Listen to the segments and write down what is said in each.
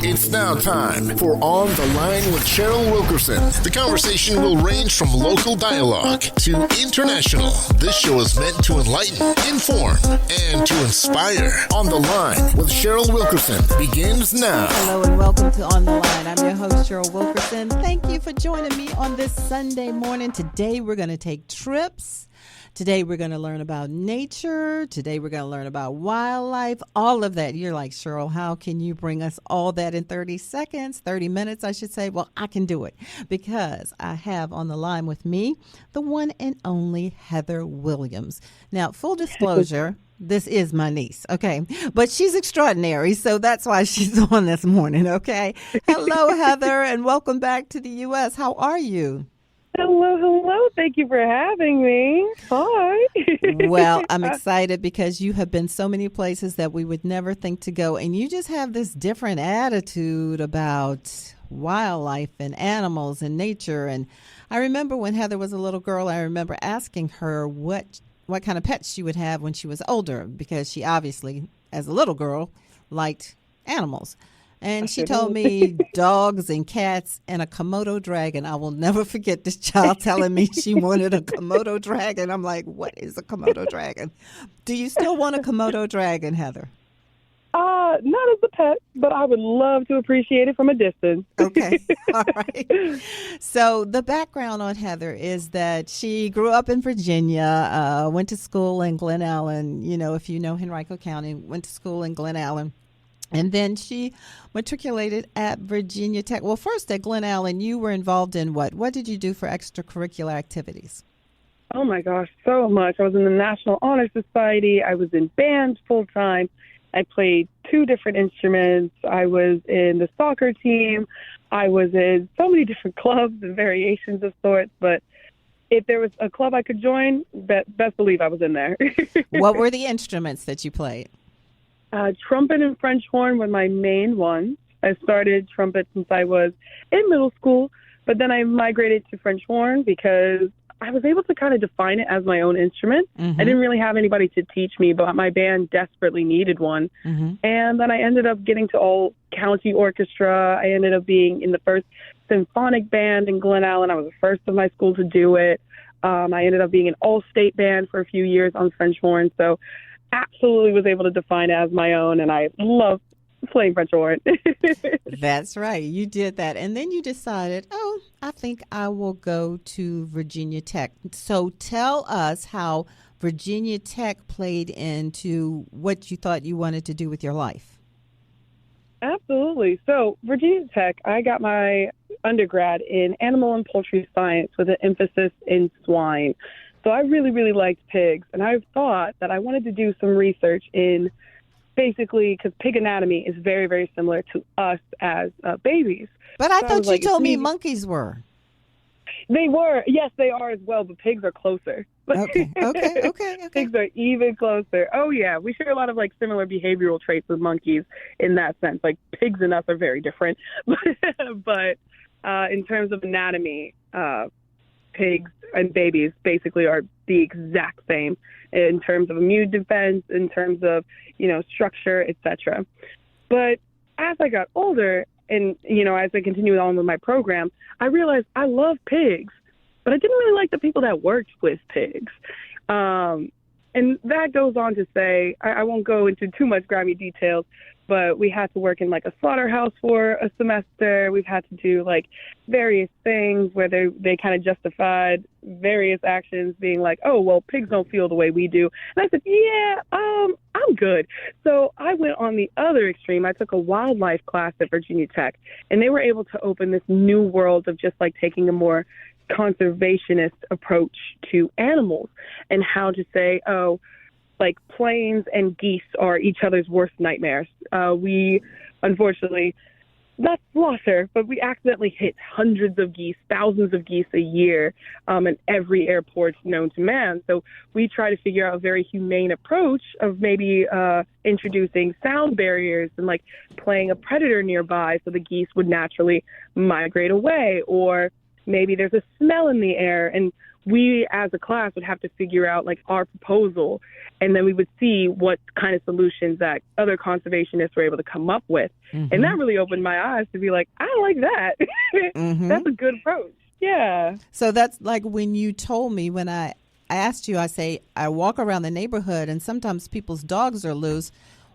It's now time for On the Line with Cheryl Wilkerson. The conversation will range from local dialogue to international. This show is meant to enlighten, inform, and to inspire. On the Line with Cheryl Wilkerson begins now. Hello and welcome to On the Line. I'm your host, Cheryl Wilkerson. Thank you for joining me on this Sunday morning. Today we're going to take trips. Today we're going to learn about nature. Today we're going to learn about wildlife, all of that. You're like, Cheryl, how can you bring us all that in 30 seconds, 30 minutes, I should say? Well, I can do it because I have on the line with me the one and only Heather Williams. Now, full disclosure, this is my niece, okay? But she's extraordinary, so that's why she's on this morning, okay? Hello, Heather, and welcome back to the U.S. How are you? Hello. Thank you for having me. Hi. Well, I'm excited because you have been so many places that we would never think to go. And you just have this different attitude about wildlife and animals and nature. And I remember when Heather was a little girl, I remember asking her what kind of pets she would have when she was older, because she obviously, as a little girl, liked animals. And she told me dogs and cats and a Komodo dragon. I will never forget this child telling me she wanted a Komodo dragon. I'm like, what is a Komodo dragon? Do you still want a Komodo dragon, Heather? Not as a pet, but I would love to appreciate it from a distance. Okay. All right. So the background on Heather is that she grew up in Virginia, went to school in Glen Allen. You know, if you know Henrico County, went to school in Glen Allen. And then she matriculated at Virginia Tech. Well, first at Glen Allen, you were involved in what? What did you do for extracurricular activities? Oh, my gosh, so much. I was in the National Honor Society. I was in band full-time. I played 2 different instruments. I was in the soccer team. I was in so many different clubs and variations of sorts. But if there was a club I could join, best believe I was in there. What were the instruments that you played? Trumpet and French horn were my main ones. I started trumpet since I was in middle school, but then I migrated to French horn because I was able to kind of define it as my own instrument. Mm-hmm. I didn't really have anybody to teach me, but my band desperately needed one. Mm-hmm. And then I ended up getting to all county orchestra. I ended up being in the first symphonic band in Glen Allen. I was the first of my school to do it. I ended up being an all-state band for a few years on French horn. So absolutely was able to define it as my own, and I love playing French horn. That's right. You did that. And then you decided, I think I will go to Virginia Tech. So tell us how Virginia Tech played into what you thought you wanted to do with your life. Absolutely. So Virginia Tech, I got my undergrad in animal and poultry science with an emphasis in swine. So I really, really liked pigs, and I thought that I wanted to do some research in basically, because pig anatomy is very, very similar to us as babies. But I thought you told me monkeys were. They were. Yes, they are as well, but pigs are closer. Okay. Pigs are even closer. Oh, yeah. We share a lot of, similar behavioral traits with monkeys in that sense. Pigs and us are very different. But in terms of anatomy, pigs and babies basically are the exact same in terms of immune defense, in terms of, structure, etc. But as I got older and, as I continued on with my program, I realized I love pigs, but I didn't really like the people that worked with pigs. And that goes on to say, I won't go into too much grimy details, but we had to work in a slaughterhouse for a semester. We've had to do various things where they kind of justified various actions being pigs don't feel the way we do. And I said, I'm good. So I went on the other extreme. I took a wildlife class at Virginia Tech, and they were able to open this new world of just taking a more conservationist approach to animals and how to say, planes and geese are each other's worst nightmares. We, unfortunately, not slaughter, but we accidentally hit hundreds of geese, thousands of geese a year in every airport known to man. So we try to figure out a very humane approach of maybe introducing sound barriers and playing a predator nearby so the geese would naturally migrate away, or maybe there's a smell in the air and we as a class would have to figure out like our proposal, and then we would see what kind of solutions that other conservationists were able to come up with. And that really opened my eyes to be like, I like that. That's a good approach. Yeah. So that's like when you told me, when I asked you, I say, I walk around the neighborhood and sometimes people's dogs are loose.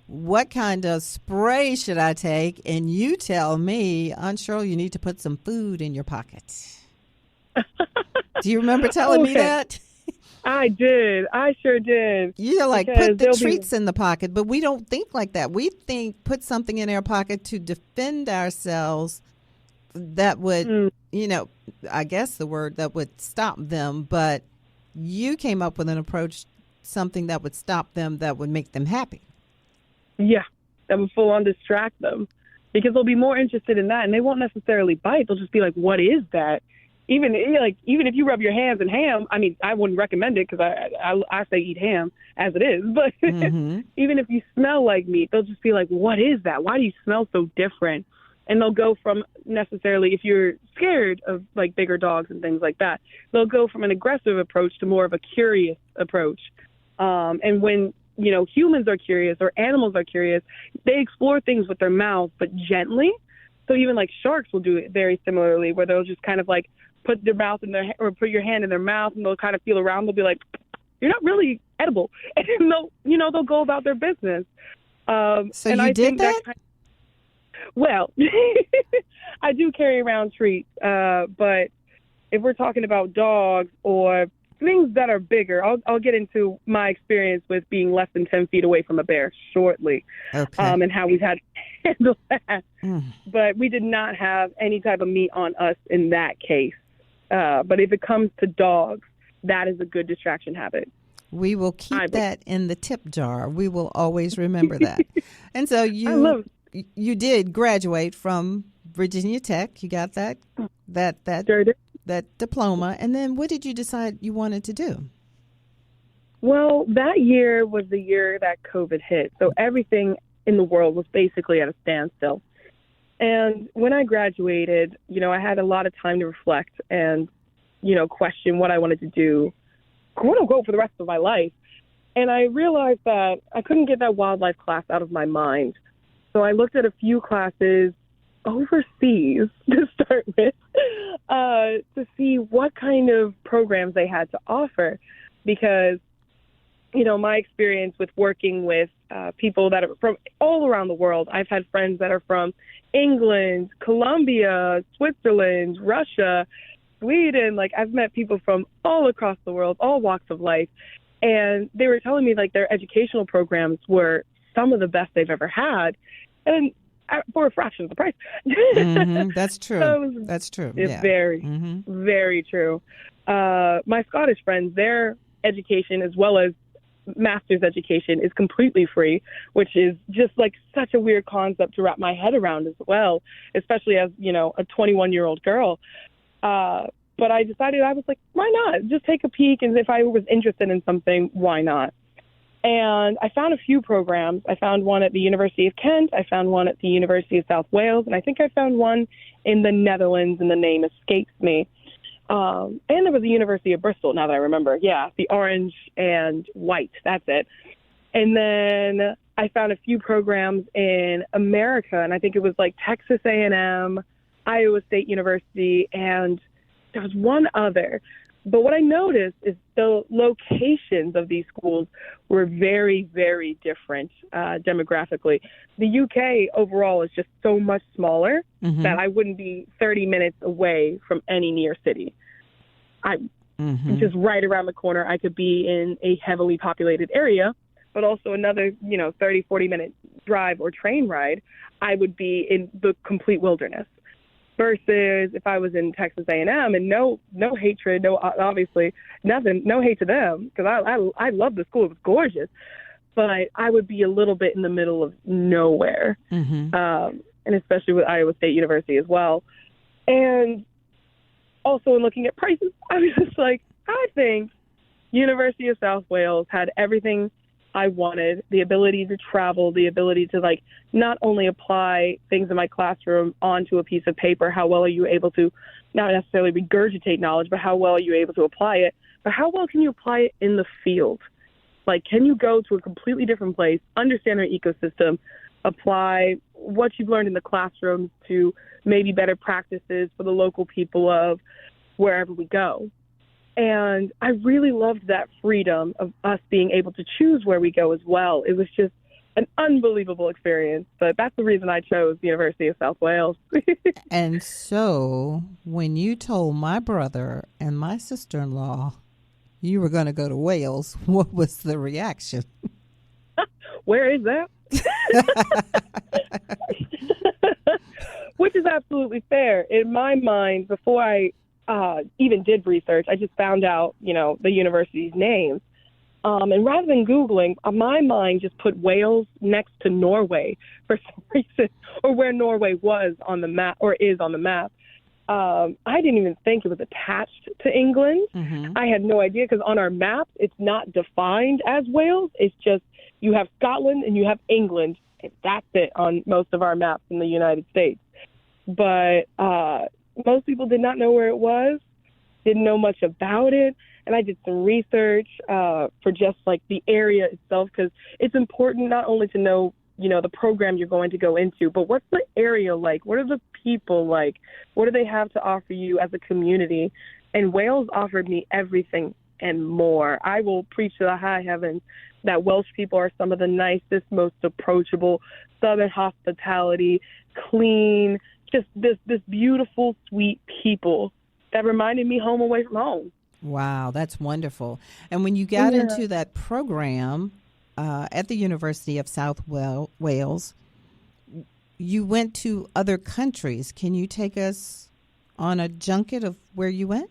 What kind of spray should I take? And you tell me, Aunt Cheryl, you need to put some food in your pocket. Do you remember telling me that? I did. I sure did. You're like, put the treats in the pocket, but we don't think like that. We think put something in our pocket to defend ourselves that would, I guess the word that would stop them. But you came up with an approach, something that would stop them, that would make them happy. Yeah, that would full on distract them, because they'll be more interested in that, and they won't necessarily bite. They'll just be like, what is that? Even if you rub your hands in ham, I mean, I wouldn't recommend it because I say eat ham as it is. But even if you smell like meat, they'll just be like, what is that? Why do you smell so different? And they'll go from necessarily, if you're scared of like bigger dogs and things like that, they'll go from an aggressive approach to more of a curious approach. And when, humans are curious or animals are curious, they explore things with their mouth, but gently. So even like sharks will do it very similarly, where they'll just kind of like put their mouth in their, or put your hand in their mouth, and they'll kind of feel around. They'll be like, you're not really edible. And they'll go about their business. So and you did that? Well, I do carry around treats, but if we're talking about dogs or things that are bigger, I'll get into my experience with being less than 10 feet away from a bear shortly, and how we've had to handle that. But we did not have any type of meat on us in that case. But if it comes to dogs, that is a good distraction habit. We will keep that in the tip jar. We will always remember that. And so you did graduate from Virginia Tech. You got that diploma. And then what did you decide you wanted to do? Well, that year was the year that COVID hit. So everything in the world was basically at a standstill. And when I graduated, I had a lot of time to reflect and, question what I wanted to do, quote unquote, for the rest of my life. And I realized that I couldn't get that wildlife class out of my mind. So I looked at a few classes overseas to start with, to see what kind of programs they had to offer. Because, my experience with working with people that are from all around the world, I've had friends that are from England, Colombia, Switzerland, Russia, Sweden. Like, I've met people from all across the world, all walks of life. And they were telling me like their educational programs were some of the best they've ever had. And for a fraction of the price. That's true. That's true. It's very true. My Scottish friends, their education as well as master's education is completely free, which is just like such a weird concept to wrap my head around as well, especially as, a 21-year-old girl. But I decided, I was like, why not? Just take a peek. And if I was interested in something, why not? And I found a few programs. I found one at the University of Kent. I found one at the University of South Wales. And I think I found one in the Netherlands, and the name escapes me. And there was the University of Bristol, now that I remember. Yeah, the orange and white. That's it. And then I found a few programs in America, and I think it was like Texas A&M, Iowa State University, and there was one other. But what I noticed is the locations of these schools were very, very different demographically. The UK overall is just so much smaller that I wouldn't be 30 minutes away from any near city. I'm just right around the corner. I could be in a heavily populated area, but also another, 30, 40-minute drive or train ride, I would be in the complete wilderness. Versus if I was in Texas A&M, and no hatred, obviously nothing, no hate to them, because I love the school, it was gorgeous, but I would be a little bit in the middle of nowhere, and especially with Iowa State University as well. And also in looking at prices, I was just like, I think University of South Wales had everything I wanted, the ability to travel, the ability to like not only apply things in my classroom onto a piece of paper, how well are you able to not necessarily regurgitate knowledge, but how well are you able to apply it, but how well can you apply it in the field? Like, can you go to a completely different place, understand their ecosystem, apply what you've learned in the classrooms to maybe better practices for the local people of wherever we go? And I really loved that freedom of us being able to choose where we go as well. It was just an unbelievable experience. But that's the reason I chose the University of South Wales. And so when you told my brother and my sister-in-law you were going to go to Wales, what was the reaction? Where is that? Which is absolutely fair. In my mind, before I even did research, I just found out, the university's names. And rather than Googling, my mind just put Wales next to Norway for some reason, or where Norway was on the map or is on the map. I didn't even think it was attached to England. Mm-hmm. I had no idea because on our map, it's not defined as Wales. It's just you have Scotland and you have England. And that's it on most of our maps in the United States. But most people did not know where it was, didn't know much about it. And I did some research for just like the area itself, because it's important not only to know, the program you're going to go into, but what's the area like? What are the people like? What do they have to offer you as a community? And Wales offered me everything and more. I will preach to the high heavens that Welsh people are some of the nicest, most approachable, southern hospitality, clean, just this beautiful, sweet people that reminded me home away from home. Wow, that's wonderful. And when you got into that program at the University of South Wales, you went to other countries. Can you take us on a junket of where you went?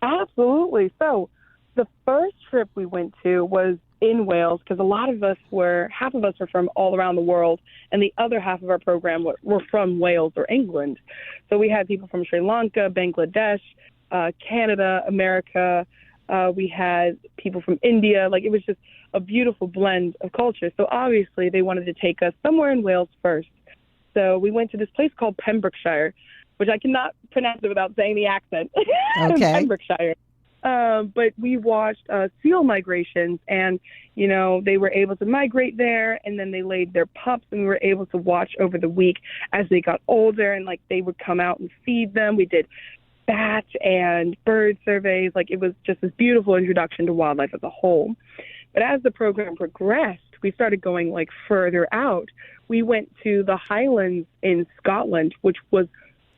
Absolutely. So the first trip we went to was in Wales, because half of us were from all around the world, and the other half of our program were from Wales or England. So we had people from Sri Lanka, Bangladesh, Canada, America. We had people from India. Like, it was just a beautiful blend of culture. So obviously they wanted to take us somewhere in Wales first. So we went to this place called Pembrokeshire, which I cannot pronounce it without saying the accent. Okay. Pembrokeshire. But we watched seal migrations, and, they were able to migrate there, and then they laid their pups, and we were able to watch over the week as they got older, and they would come out and feed them. We did bat and bird surveys. It was just this beautiful introduction to wildlife as a whole. But as the program progressed, we started going further out. We went to the Highlands in Scotland, which was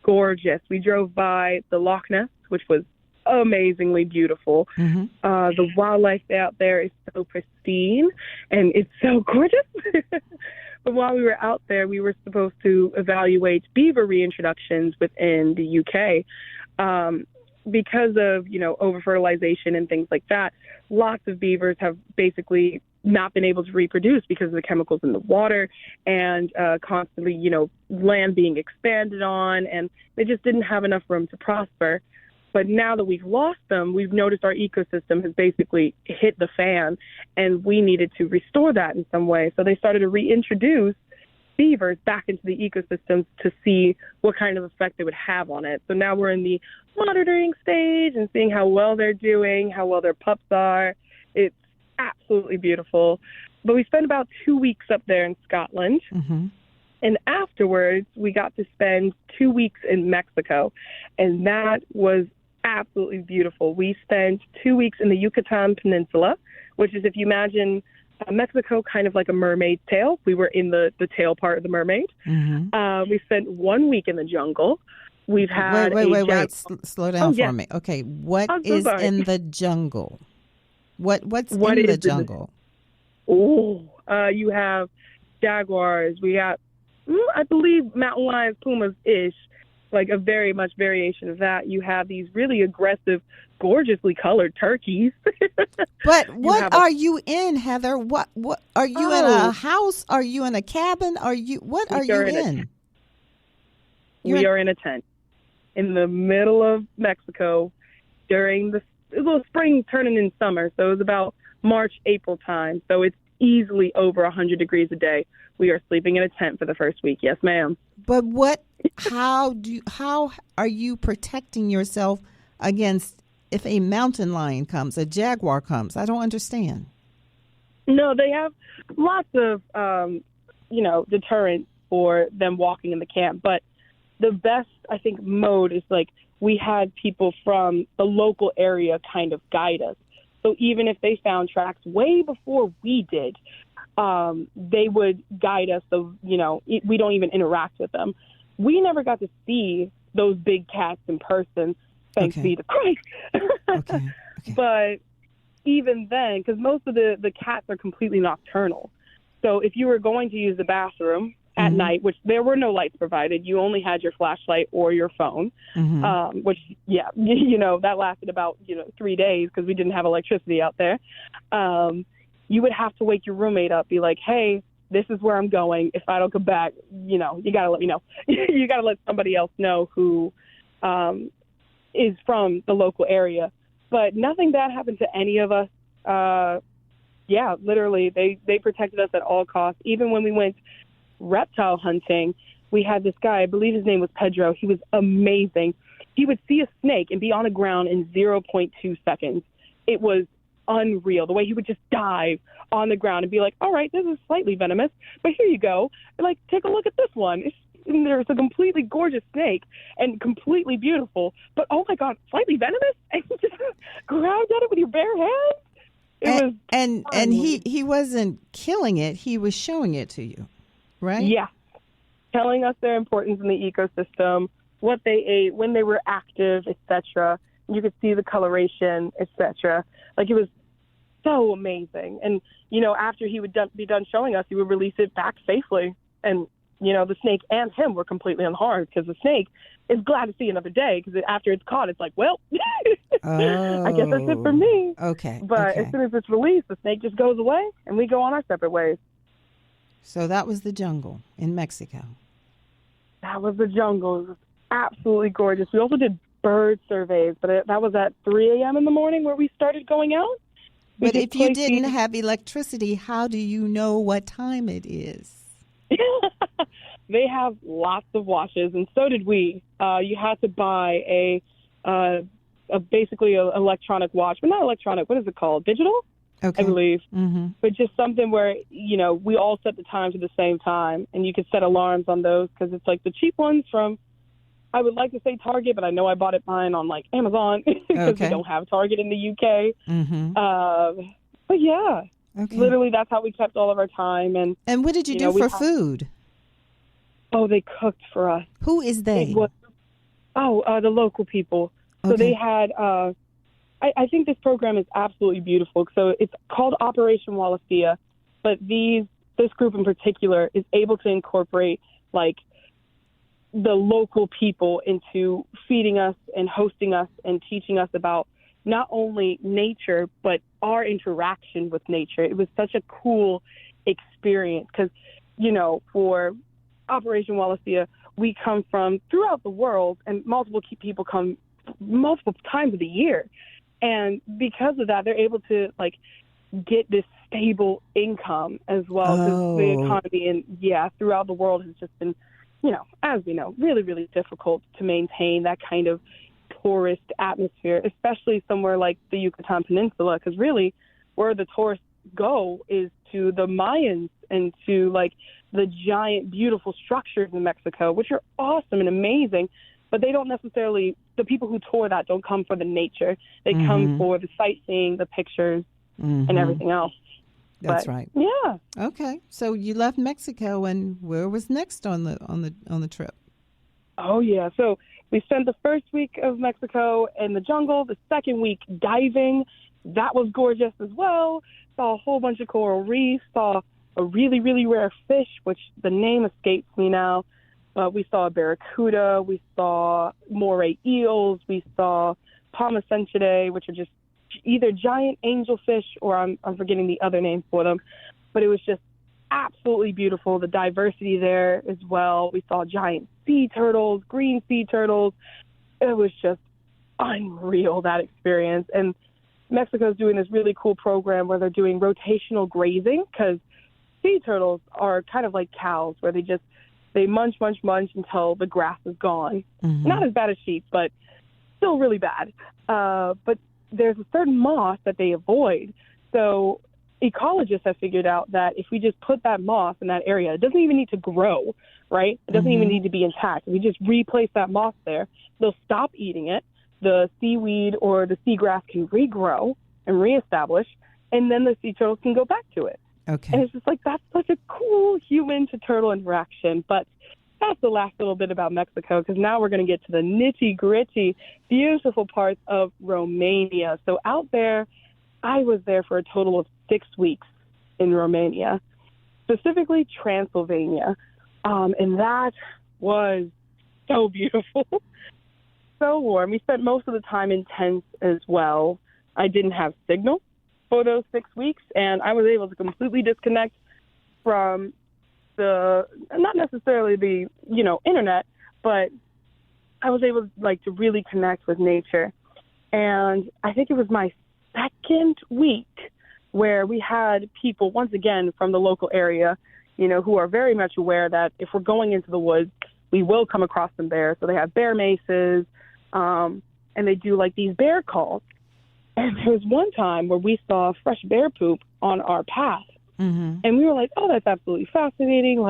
gorgeous. We drove by the Loch Ness, which was amazingly beautiful. Mm-hmm. The wildlife out there is so pristine and it's so gorgeous. But while we were out there, we were supposed to evaluate beaver reintroductions within the UK. Because of, over-fertilization and things like that, lots of beavers have basically not been able to reproduce because of the chemicals in the water and constantly, land being expanded on, and they just didn't have enough room to prosper. But now that we've lost them, we've noticed our ecosystem has basically hit the fan, and we needed to restore that in some way. So they started to reintroduce beavers back into the ecosystems to see what kind of effect they would have on it. So now we're in the monitoring stage and seeing how well they're doing, how well their pups are. It's absolutely beautiful. But we spent about 2 weeks up there in Scotland. Mm-hmm. And afterwards, we got to spend 2 weeks in Mexico. And that was absolutely beautiful. We spent 2 weeks in the Yucatan Peninsula, which is, if you imagine Mexico kind of like a mermaid's tail. We were in the tail part of the mermaid. Mm-hmm. We spent 1 week in the jungle. We've had wait. Slow down for me. Okay, what is in the jungle? What's in the jungle? You have jaguars. We got, I believe, mountain lions, pumas-ish, a very much variation of that. You have these really aggressive, gorgeously colored turkeys. But what are you in, Heather? What are you in a house? Are you in a cabin? What are you in? We are in a tent in the middle of Mexico during the little spring turning in summer. So it was about March, April time. So it's easily over 100 degrees a day. We are sleeping in a tent for the first week. Yes, ma'am. But how are you protecting yourself against if a mountain lion comes, a jaguar comes? I don't understand. No, they have lots of, deterrents for them walking in the camp. But the best, I think, mode is like we had people from the local area kind of guide us. So even if they found tracks way before we did, they would guide us. So, we don't even interact with them. We never got to see those big cats in person, thanks be to Christ. Okay. But even then, because most of the cats are completely nocturnal. So if you were going to use the bathroom at night, which there were no lights provided, you only had your flashlight or your phone, which, that lasted about, 3 days because we didn't have electricity out there. You would have to wake your roommate up, be like, hey, this is where I'm going. If I don't come back, you got to let me know. You got to let somebody else know who is from the local area. But nothing bad happened to any of us. Literally, they protected us at all costs. Even when we went reptile hunting, we had this guy, I believe his name was Pedro. He was amazing. He would see a snake and be on the ground in 0.2 seconds. It was unreal. The way he would just dive on the ground and be like, all right, this is slightly venomous, but here you go. Like, take a look at this one. There's a completely gorgeous snake and completely beautiful, but oh my God, slightly venomous? And you just grabbed at it with your bare hands? And he wasn't killing it, he was showing it to you, right? Yeah. Telling us their importance in the ecosystem, what they ate, when they were active, etc. You could see the coloration, etc. Like, it was so amazing. And, after he would be done showing us, he would release it back safely. And, the snake and him were completely unharmed because the snake is glad to see another day because after it's caught, it's like, well, I guess that's it for me. Okay. But as soon as it's released, the snake just goes away and we go on our separate ways. So that was the jungle in Mexico. That was the jungle. It was absolutely gorgeous. We also did bird surveys, but that was at 3 a.m. in the morning where we started going out. But if you didn't have electricity, how do you know what time it is? They have lots of watches, and so did we. You had to buy basically an electronic watch, but not electronic. What is it called? Digital? Okay. I believe. Mm-hmm. But just something where, we all set the times at the same time, and you could set alarms on those because it's like the cheap ones from, I would like to say Target, but I know I bought mine on like Amazon because we don't have Target in the UK. Mm-hmm. But yeah, okay. Literally that's how we kept all of our time. And what did you do for food? Oh, they cooked for us. Who is they? The local people. Okay. So they had, I think this program is absolutely beautiful. So it's called Operation Wallacea, but this group in particular is able to incorporate like the local people into feeding us and hosting us and teaching us about not only nature, but our interaction with nature. It was such a cool experience because, for Operation Wallacea, we come from throughout the world, and multiple people come multiple times of the year. And because of that, they're able to get this stable income as well. Because the economy throughout the world has just been, as we know, really, really difficult to maintain that kind of tourist atmosphere, especially somewhere like the Yucatan Peninsula. Because really, where the tourists go is to the Mayans and to the giant, beautiful structures in Mexico, which are awesome and amazing. But they don't necessarily, the people who tour that don't come for the nature. They come for the sightseeing, the pictures, and everything else. That's right. Yeah. Okay. So you left Mexico, and where was next on the trip? Oh yeah. So we spent the first week of Mexico in the jungle. The second week diving. That was gorgeous as well. Saw a whole bunch of coral reefs. Saw a really, really rare fish, which the name escapes me now. But we saw a barracuda. We saw moray eels. We saw palmacentridae, which are just either giant angelfish or I'm forgetting the other name for them. But it was just absolutely beautiful. The diversity there as well. We saw giant sea turtles, green sea turtles. It was just unreal, that experience. And Mexico's doing this really cool program where they're doing rotational grazing because sea turtles are kind of like cows where they munch until the grass is gone. Not as bad as sheep, but still really bad. But there's a certain moss that they avoid. So ecologists have figured out that if we just put that moss in that area, it doesn't even need to grow, right? It doesn't even need to be intact. If we just replace that moss there, they'll stop eating it. The seaweed or the seagrass can regrow and reestablish, and then the sea turtles can go back to it. Okay. And it's just like, that's such a cool human to turtle interaction. But that's the last little bit about Mexico, because now we're going to get to the nitty gritty, beautiful parts of Romania. So out there, I was there for a total of 6 weeks in Romania, specifically Transylvania. And that was so beautiful, so warm. We spent most of the time in tents as well. I didn't have signal for those 6 weeks, and I was able to completely disconnect from not necessarily the, internet, but I was able to really connect with nature. And I think it was my second week where we had people, once again, from the local area, who are very much aware that if we're going into the woods, we will come across some bears. So they have bear maces, and they do these bear calls. And there was one time where we saw fresh bear poop on our path. Mm-hmm. And we were like, oh, that's absolutely fascinating.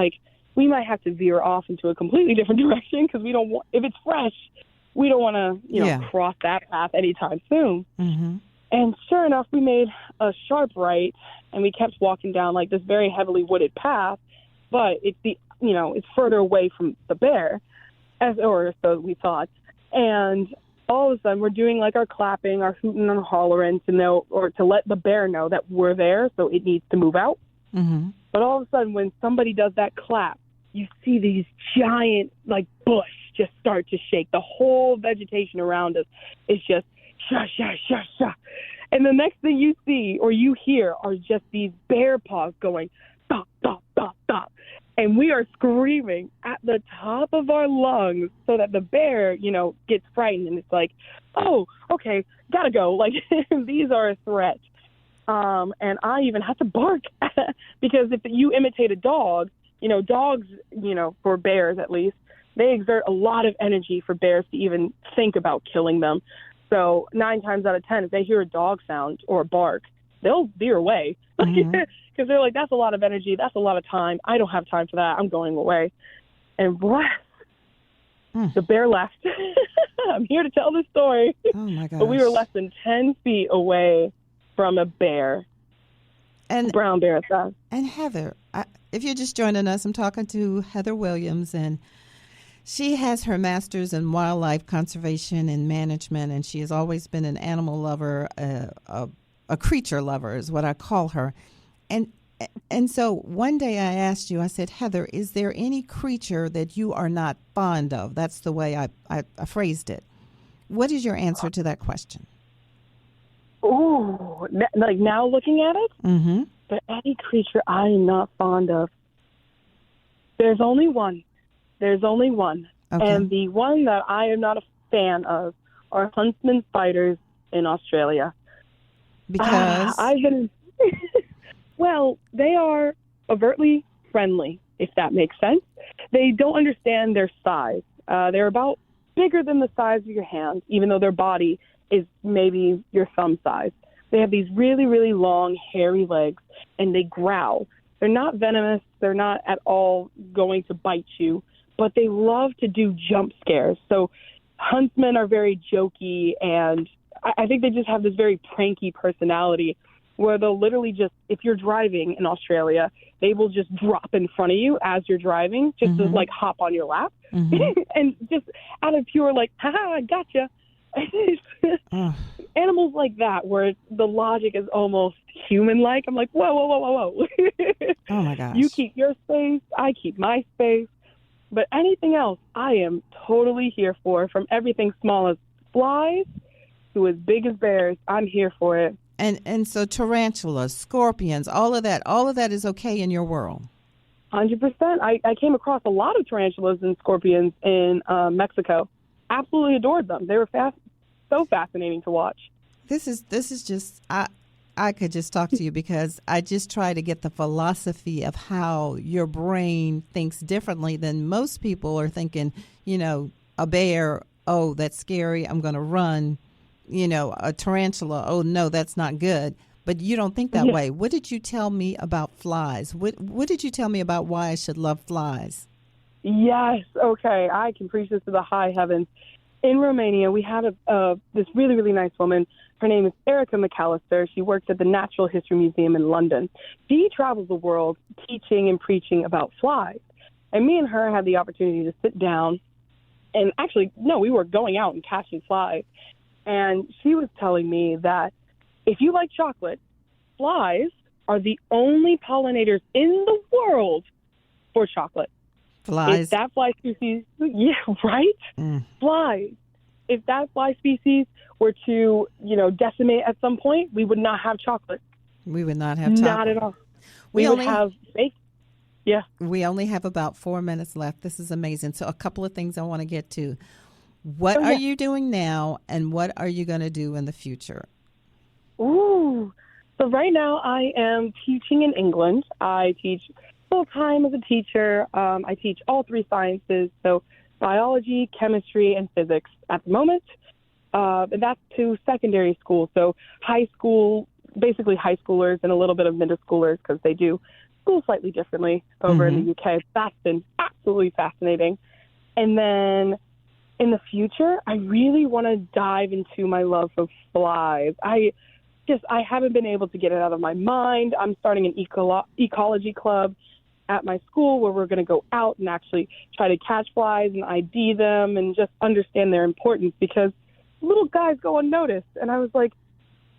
We might have to veer off into a completely different direction, because we don't want, if it's fresh, we don't want to, cross that path anytime soon. Mm-hmm. And sure enough, we made a sharp right, and we kept walking down this very heavily wooded path, but it's it's further away from the bear, or so we thought. And all of a sudden, we're doing our clapping, our hooting and hollering to let the bear know that we're there, so it needs to move out. Mm-hmm. But all of a sudden, when somebody does that clap, you see these giant bush just start to shake. The whole vegetation around us is just sha, sha, sha, sha. And the next thing you see or you hear are just these bear paws going, stop, stop, stop, stop. And we are screaming at the top of our lungs so that the bear, gets frightened. And it's like, oh, okay, gotta go. These are a threat. And I even had to bark because if you imitate a dog, dogs, for bears at least, they exert a lot of energy for bears to even think about killing them. So 9 times out of 10, if they hear a dog sound or a bark, they'll veer away because they're like, that's a lot of energy. That's a lot of time. I don't have time for that. I'm going away. And bless, the bear left. I'm here to tell the story. Oh, my gosh. But we were less than 10 feet away from a bear, and brown bear at that. And Heather, if you're just joining us, I'm talking to Heather Williams, and she has her master's in wildlife conservation and management, and she has always been an animal lover, a creature lover is what I call her. And so one day I asked you, I said, Heather, is there any creature that you are not fond of? That's the way I phrased it. What is your answer to that question? Oh, now looking at it? Mm-hmm. But any creature I am not fond of. There's only one. Okay. And the one that I am not a fan of are huntsman spiders in Australia. Because? Well, they are overtly friendly, if that makes sense. They don't understand their size. They're about bigger than the size of your hand, even though their body is maybe your thumb size. They have these really, really long, hairy legs, and they growl. They're not venomous. They're not at all going to bite you, but they love to do jump scares. So huntsmen are very jokey, and I think they just have this very pranky personality where they'll literally just, if you're driving in Australia, they will just drop in front of you as you're driving, just to hop on your lap. Mm-hmm. And just out of pure haha, I gotcha. Animals like that, where the logic is almost human-like. I'm like, whoa, whoa, whoa, whoa, whoa. Oh, my gosh. You keep your space, I keep my space. But anything else, I am totally here for. From everything small as flies to as big as bears, I'm here for it. And so tarantulas, scorpions, all of that is okay in your world? 100%. I came across a lot of tarantulas and scorpions in Mexico. Absolutely adored them. They were so fascinating to watch. This is just I could just talk to you because I just try to get the philosophy of how your brain thinks differently than most people are thinking. A bear oh, that's scary, I'm going to run. A tarantula, oh, no, that's not good. But you don't think that way. What did you tell me about flies? What did you tell me about why I should love flies? Yes. Okay. I can preach this to the high heavens. In Romania, we have this really, really nice woman. Her name is Erica McAllister. She works at the Natural History Museum in London. She travels the world teaching and preaching about flies. And me and her had the opportunity to sit down. And actually, no, we were going out and catching flies. And she was telling me that if you like chocolate, flies are the only pollinators in the world for chocolate. Flies. If that fly species, yeah, right? Flies. If that fly species were to, decimate at some point, we would not have chocolate. We would not have chocolate. Not at all. We would have fake. Yeah. We only have about 4 minutes left. This is amazing. So a couple of things I want to get to. What are you doing now, and what are you going to do in the future? Ooh. So right now I am teaching in England. I teach full-time as a teacher. I teach all 3 sciences, so biology, chemistry, and physics at the moment. And that's to secondary school, so high school, basically high schoolers and a little bit of middle schoolers because they do school slightly differently over in the UK. That's been absolutely fascinating. And then in the future, I really want to dive into my love of flies. I haven't been able to get it out of my mind. I'm starting an ecology club at my school where we're going to go out and actually try to catch flies and ID them and just understand their importance because little guys go unnoticed. And I was like,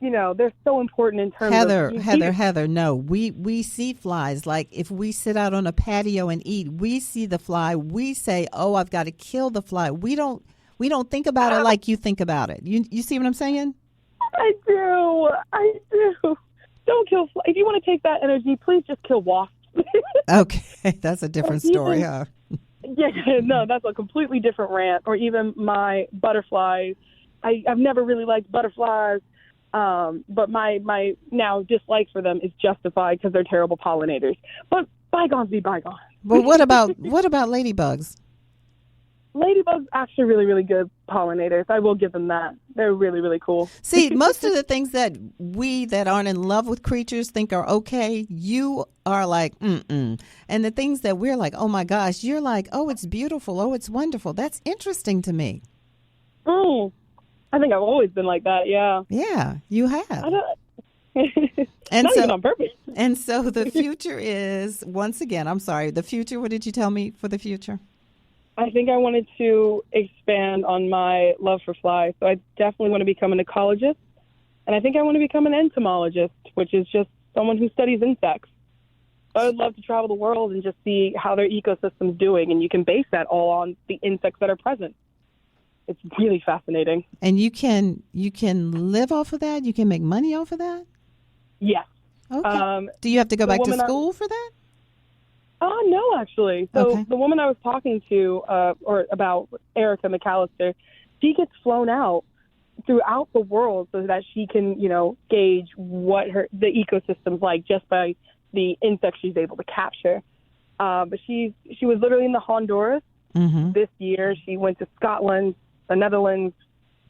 they're so important in terms of... Heather, no. We see flies. Like if we sit out on a patio and eat, we see the fly. We say, oh, I've got to kill the fly. We don't think about it like you think about it. You see what I'm saying? I do. Don't kill flies. If you want to take that energy, please just kill wasps. Okay, that's a different story, huh? Yeah, no, that's a completely different rant. Or even my butterflies. I've never really liked butterflies, but my now dislike for them is justified because they're terrible pollinators. But bygones be bygones. Well, what about ladybugs? Ladybugs actually really, really good pollinators. I will give them that. They're really, really cool. See, most of the things that we that aren't in love with creatures think are okay, you are like, mm-mm. And the things that we're like, oh, my gosh, you're like, oh, it's beautiful. Oh, it's wonderful. That's interesting to me. I think I've always been like that, yeah. Yeah, you have. And not even on purpose. And so the future is, once again, I'm sorry, the future, what did you tell me for the future? I think I wanted to expand on my love for flies. So I definitely want to become an ecologist. And I think I want to become an entomologist, which is just someone who studies insects. I would love to travel the world and just see how their ecosystem's doing. And you can base that all on the insects that are present. It's really fascinating. And you can live off of that? You can make money off of that? Yes. Okay. Do you have to go back to school for that? No, actually. So okay. The woman I was talking to, or about Erica McAllister, she gets flown out throughout the world so that she can, gauge what the ecosystem's like just by the insects she's able to capture. But she was literally in the Honduras this year. She went to Scotland, the Netherlands,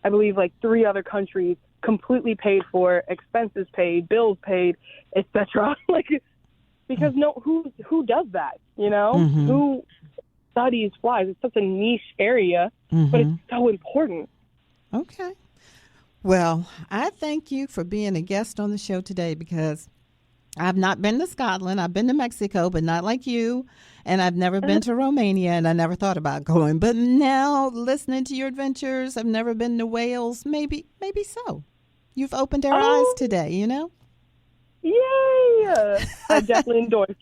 I believe like 3 other countries, completely paid for, expenses paid, bills paid, etc. Because who does that? Who studies flies? It's such a niche area, but it's so important. Okay. Well, I thank you for being a guest on the show today because I've not been to Scotland. I've been to Mexico, but not like you. And I've never been to Romania, and I never thought about going. But now, listening to your adventures, I've never been to Wales. Maybe so. You've opened our eyes today, Yay! I definitely endorse.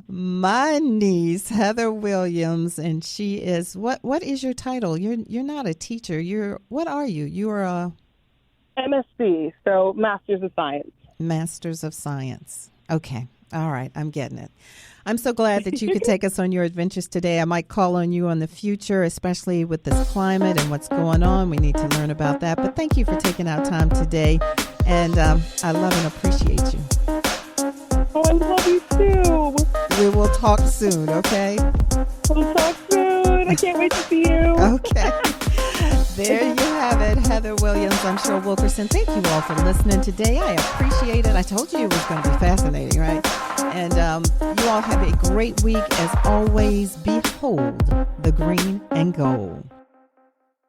My niece, Heather Williams, and she is what is your title? You're not a teacher. What are you? You are a MSc, so Masters of Science. Masters of Science. Okay. All right. I'm getting it. I'm so glad that you could take us on your adventures today. I might call on you in the future, especially with this climate and what's going on. We need to learn about that. But thank you for taking our time today. And I love and appreciate you. Oh, I love you too. We will talk soon, okay? We'll talk soon. I can't wait to see you. Okay. There you have it, Heather Williams. I'm Cheryl Wilkerson. Thank you all for listening today. I appreciate it. I told you it was going to be fascinating, right? And you all have a great week. As always, behold the green and gold.